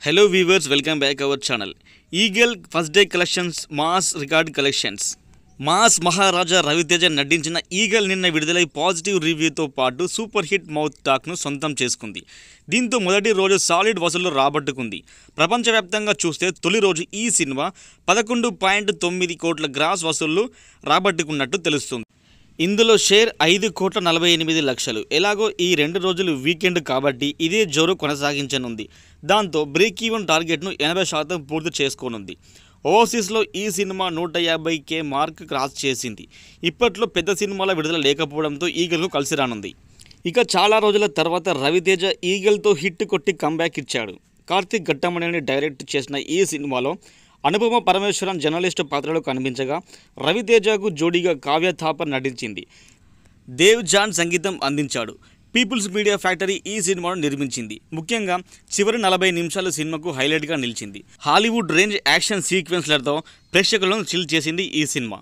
Hello viewers, welcome back our channel. Eagle first day collections mass record collections. Mass Maharaja Ravi Teja నటించిన Eagle నిన్న విడుదలై positive రివ్యూతో పాటు super hit mouth టాక్ను సొంతం చేసుకుంది. దీంతో మొదటి రోజు సాలిడ్ వసూళ్లు రాబట్టుకుంది. ప్రపంచవ్యాప్తంగా చూస్తే తొలి రోజు ఈ సినిమా 11.9 కోట్ల గ్రాస్ వసూళ్లు రాబట్టుకున్నట్టు తెలుస్తుంది. ఇందులో షేర్ 5,48,00,000. ఎలాగో ఈ 2 రోజులు వీకెండ్ కాబట్టి ఇదే జోరు కొనసాగించనుంది. దాంతో బ్రేక్ ఈవెన్ టార్గెట్ను 80% పూర్తి చేసుకోనుంది. ఓవర్సీస్లో ఈ సినిమా 150K మార్క్ క్రాస్ చేసింది. ఇప్పట్లో పెద్ద సినిమాల విడుదల లేకపోవడంతో ఈగల్కు కలిసి రానుంది. ఇక చాలా రోజుల తర్వాత రవితేజ ఈగల్తో హిట్ కొట్టి కంబ్యాక్ ఇచ్చాడు. కార్తిక్ ఘట్టమనేని డైరెక్ట్ చేసిన ఈ సినిమాలో అనుపమ పరమేశ్వరన్ జర్నలిస్టు పాత్రలో కనిపించగా రవితేజకు జోడీగా కావ్య థాపర్ నటించింది. దేవ్ జాన్ సంగీతం అందించాడు. పీపుల్స్ మీడియా ఫ్యాక్టరీ ఈ సినిమాను నిర్మించింది. ముఖ్యంగా చివరి 40 నిమిషాలు సినిమాకు హైలైట్గా నిలిచింది. హాలీవుడ్ రేంజ్ యాక్షన్ సీక్వెన్స్లతో ప్రేక్షకులను చిల్ చేసింది ఈ సినిమా.